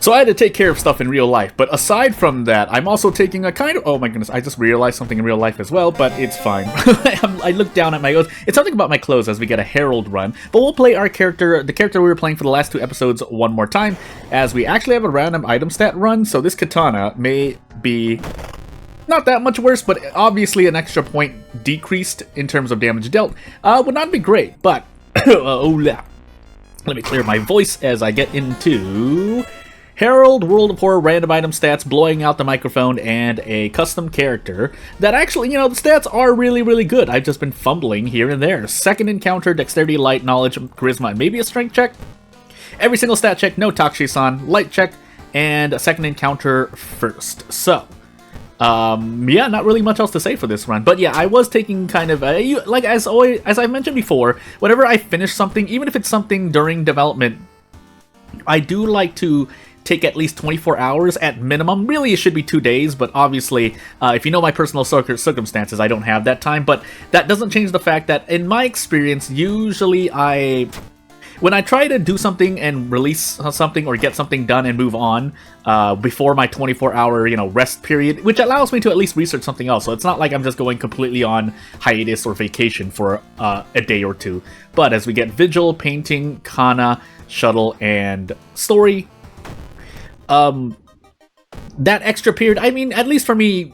So I had to take care of stuff in real life, but aside from that, I'm also taking a kind of... Oh my goodness, I just realized something in real life as well, but it's fine. I look down at my clothes. It's something about my clothes as we get a Herald run, but we'll play our character, the character we were playing for the last 2 episodes one more time, as we actually have a random item stat run, so this katana may be not that much worse, but obviously an extra point decreased in terms of damage dealt would not be great, but... Let me clear my voice as I get into... Herald, World of Horror, random item stats, blowing out the microphone, and a custom character that actually, the stats are really, really good. I've just been fumbling here and there. Second encounter, dexterity, light, knowledge, charisma, and maybe a strength check. Every single stat check, no Takshi-san, light check, and a second encounter first. So, yeah, not really much else to say for this run. But yeah, I was taking kind of, like as always, as I mentioned before, whenever I finish something, even if it's something during development, I do like to take at least 24 hours at minimum. Really, it should be 2 days, but obviously, if you know my personal circumstances, I don't have that time. But that doesn't change the fact that, in my experience, usually when I try to do something and release something or get something done and move on before my 24-hour, rest period, which allows me to at least research something else. So it's not like I'm just going completely on hiatus or vacation for a day or two. But as we get Vigil, Painting, Kana, Shuttle, and Story, that extra period, I mean, at least for me,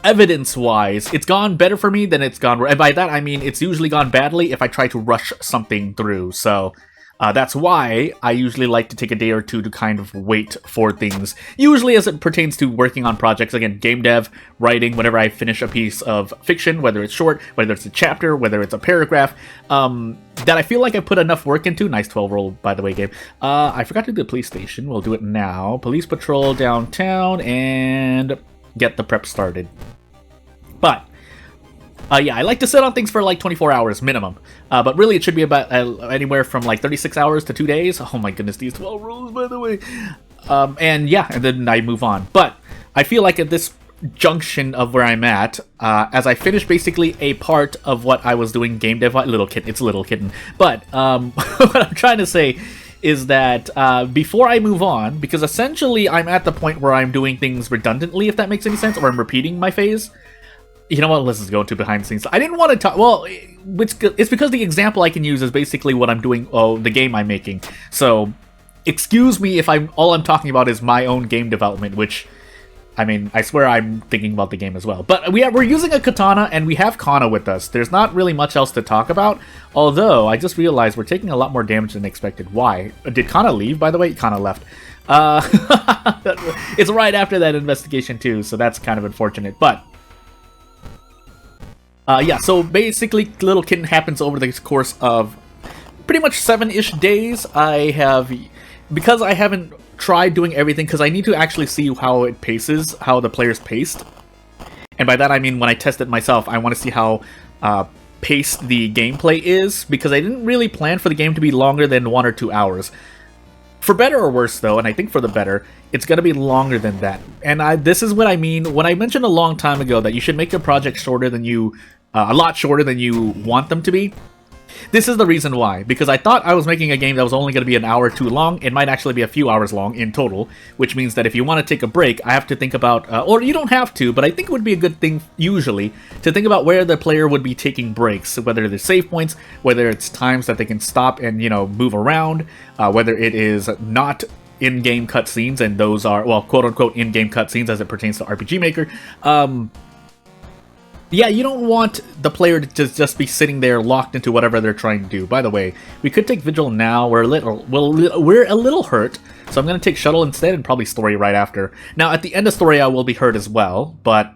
evidence-wise, it's gone better for me than it's gone... And by that, I mean, it's usually gone badly if I try to rush something through. So, that's why I usually like to take a day or two to kind of wait for things. Usually as it pertains to working on projects. Again, game dev, writing, whenever I finish a piece of fiction, whether it's short, whether it's a chapter, whether it's a paragraph, that I feel like I put enough work into. Nice 12 roll, by the way, game. I forgot to do the police station. We'll do it now. Police patrol downtown and get the prep started. But, yeah, I like to sit on things for like 24 hours minimum. But really, it should be about anywhere from like 36 hours to 2 days. Oh my goodness, these 12 rolls, by the way. And yeah, and then I move on. But I feel like at this junction of where I'm at, as I finish basically a part of what I was doing game dev, it's a little kitten. But what I'm trying to say is that before I move on, because essentially I'm at the point where I'm doing things redundantly, if that makes any sense, or I'm repeating my phase. You know what, let's just go into behind the scenes. I didn't want to talk, well, it's because the example I can use is basically what I'm doing, the game I'm making. So, excuse me if all I'm talking about is my own game development, which, I mean, I swear I'm thinking about the game as well. But we're using a katana, and we have Kana with us. There's not really much else to talk about, although I just realized we're taking a lot more damage than expected. Why? Did Kana leave, by the way? Kana left. It's right after that investigation, too, so that's kind of unfortunate, but... yeah, so basically, Little Kitten happens over the course of pretty much 7-ish days. Because I haven't tried doing everything, because I need to actually see how it paces, how the player's paced. And by that I mean, when I test it myself, I want to see how paced the gameplay is, because I didn't really plan for the game to be longer than 1 or 2 hours. For better or worse, though, and I think for the better, it's going to be longer than that. And this is what I mean when I mentioned a long time ago that you should make your project shorter than a lot shorter than you want them to be. This is the reason why, because I thought I was making a game that was only going to be an hour or two long. It might actually be a few hours long in total, which means that if you want to take a break, I have to think about, or you don't have to, but I think it would be a good thing, usually, to think about where the player would be taking breaks, whether there's save points, whether it's times that they can stop and, move around, whether it is not in-game cutscenes, and those are, well, quote-unquote in-game cutscenes as it pertains to RPG Maker. Yeah, you don't want the player to just be sitting there locked into whatever they're trying to do. By the way, we could take Vigil now. We're a little hurt, so I'm going to take Shuttle instead and probably Story right after. Now, at the end of Story, I will be hurt as well, but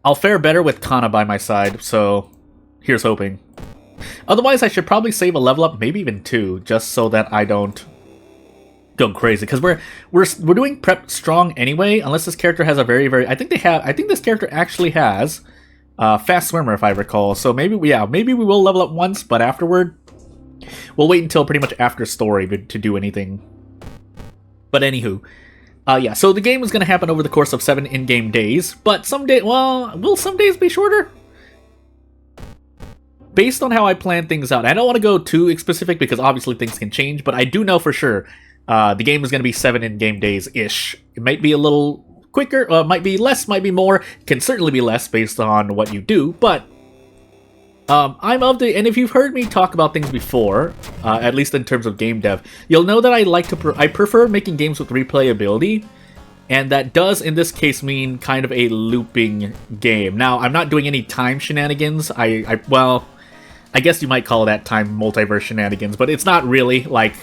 I'll fare better with Kana by my side, so here's hoping. Otherwise, I should probably save a level up, maybe even 2, just so that I don't go crazy, because we're doing prep strong anyway, unless this character has a very I think this character actually has fast swimmer, if I recall. So maybe we will level up once, but afterward we'll wait until pretty much after Story to do anything. But anywho, yeah, so the game is going to happen over the course of 7 in-game days, but will some days be shorter? Based on how I plan things out, I don't want to go too specific because obviously things can change, but I do know for sure The game is going to be 7 in-game days-ish. It might be a little quicker, might be less, might be more. It can certainly be less based on what you do, but I'm of the, and if you've heard me talk about things before, at least in terms of game dev, you'll know that I prefer making games with replayability, and that does, in this case, mean kind of a looping game. Now, I'm not doing any time shenanigans. Well, I guess you might call that time multiverse shenanigans, but it's not really, like,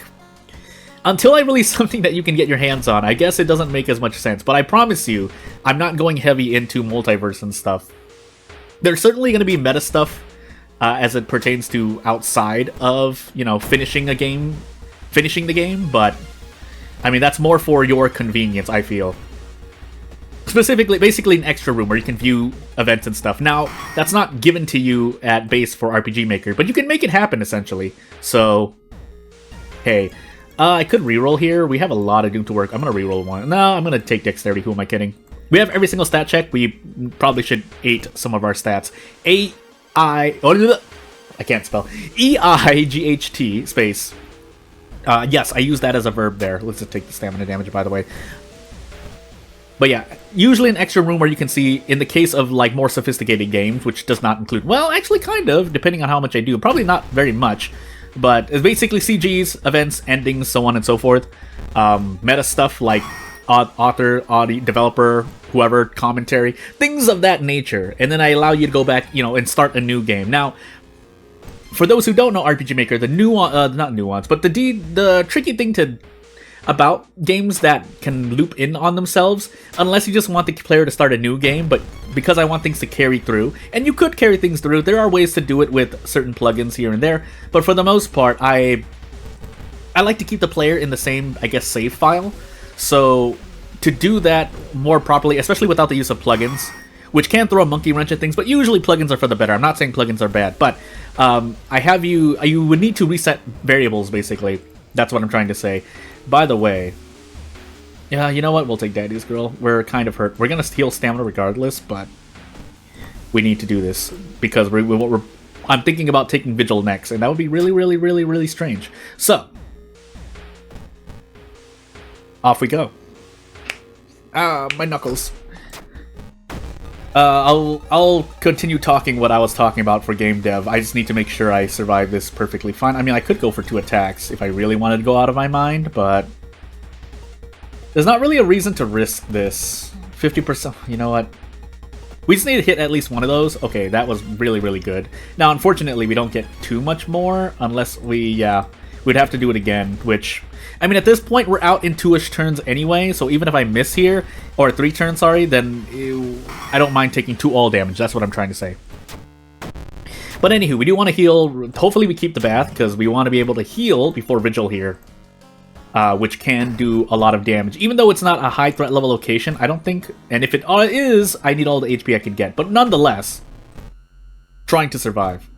until I release something that you can get your hands on, I guess it doesn't make as much sense. But I promise you, I'm not going heavy into multiverse and stuff. There's certainly going to be meta stuff as it pertains to outside of, you know, finishing the game, but, I mean, that's more for your convenience, I feel. Specifically, basically an extra room where you can view events and stuff. Now, that's not given to you at base for RPG Maker, but you can make it happen, essentially. So, hey. I could reroll here. We have a lot of Doom to work. I'm going to reroll one. No, I'm going to take Dexterity. Who am I kidding? We have every single stat check. We probably should 8 some of our stats. I can't spell. E-I-G-H-T space. Yes, I use that as a verb there. Let's just take the stamina damage, by the way. But yeah, usually an extra room where you can see, in the case of like more sophisticated games, which does not include, well, actually kind of, depending on how much I do. Probably not very much. But it's basically CGs, events, endings, so on and so forth. Meta stuff like author, audio, developer, whoever, commentary, things of that nature. And then I allow you to go back, you know, and start a new game. Now, for those who don't know RPG Maker, the not nuance, but the tricky thing about games that can loop in on themselves, unless you just want the player to start a new game, but because I want things to carry through, and you could carry things through, there are ways to do it with certain plugins here and there, but for the most part, I like to keep the player in the same, I guess, save file, so to do that more properly, especially without the use of plugins, which can throw a monkey wrench at things, but usually plugins are for the better. I'm not saying plugins are bad, but you would need to reset variables, basically. That's what I'm trying to say. By the way, yeah, you know what? We'll take Daddy's Girl. We're kind of hurt. We're gonna heal stamina regardless, but we need to do this because I'm thinking about taking Vigil next, and that would be really, really, really, really strange. So, off we go. Ah, my knuckles. I'll continue talking what I was talking about for game dev. I just need to make sure I survive this perfectly fine. I mean, I could go for 2 attacks if I really wanted to go out of my mind, but there's not really a reason to risk this. 50%, you know what? We just need to hit at least one of those. Okay, that was really, really good. Now, unfortunately, we don't get too much more unless we'd have to do it again, which, I mean, at this point, we're out in 2-ish turns anyway, so even if I miss here, or 3 turns, sorry, then I don't mind taking 2 all damage. That's what I'm trying to say. But anywho, we do want to heal. Hopefully we keep the bath, because we want to be able to heal before Vigil here, which can do a lot of damage. Even though it's not a high threat level location, I don't think, and if it is, I need all the HP I can get. But nonetheless, trying to survive.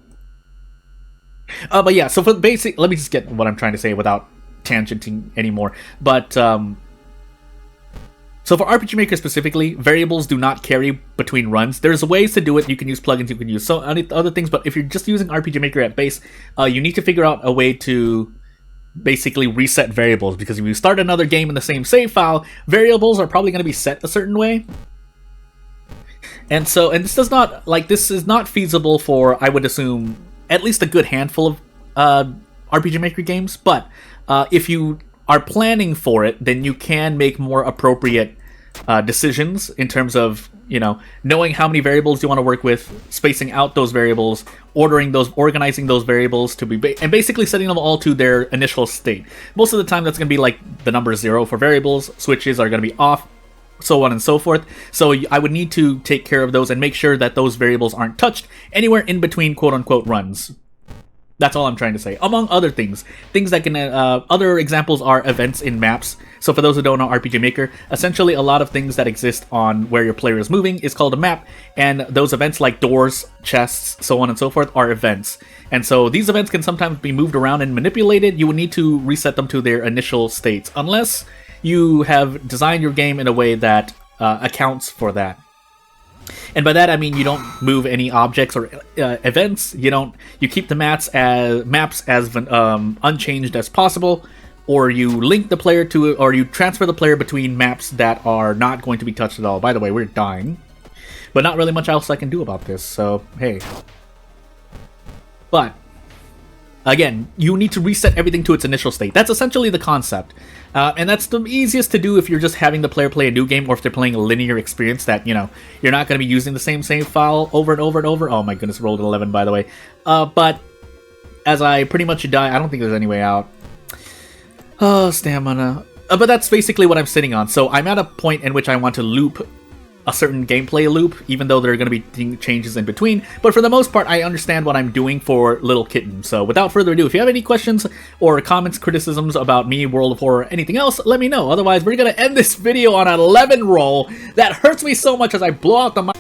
But yeah, so for the basic, let me just get what I'm trying to say without tangenting anymore. But, so for RPG Maker specifically, variables do not carry between runs. There's ways to do it. You can use plugins, you can use other things, but if you're just using RPG Maker at base, you need to figure out a way to basically reset variables, because if you start another game in the same save file, variables are probably going to be set a certain way. And so, this is not feasible for, I would assume, at least a good handful of RPG Maker games, but if you are planning for it, then you can make more appropriate decisions in terms of, you know, knowing how many variables you want to work with, spacing out those variables, organizing those variables to be, and basically setting them all to their initial state. Most of the time, that's going to be like the number 0 for variables, switches are going to be off, so on and so forth. So I would need to take care of those and make sure that those variables aren't touched anywhere in between quote-unquote runs. That's all I'm trying to say. Among other things that can, other examples are events in maps. So for those who don't know RPG Maker, essentially a lot of things that exist on where your player is moving is called a map, and those events like doors, chests, so on and so forth are events. And so these events can sometimes be moved around and manipulated. You would need to reset them to their initial states, unless you have designed your game in a way that accounts for that. And by that I mean you don't move any objects or events. You keep the maps as unchanged as possible. or you link the player to it, or you transfer the player between maps that are not going to be touched at all. By the way, we're dying. But not really much else I can do about this, so hey. But again, you need to reset everything to its initial state. That's essentially the concept. And that's the easiest to do if you're just having the player play a new game, or if they're playing a linear experience that, you know, you're not going to be using the same save file over and over and over. Oh my goodness, rolled an 11, by the way. But as I pretty much die, I don't think there's any way out. Oh, stamina. But that's basically what I'm sitting on. So I'm at a point in which I want to loop a certain gameplay loop, even though there are going to be changes in between. But for the most part, I understand what I'm doing for Little Kitten. So without further ado, if you have any questions or comments, criticisms about me, World of Horror, anything else, let me know. Otherwise, we're going to end this video on an 11 roll. That hurts me so much as I blow out the mic.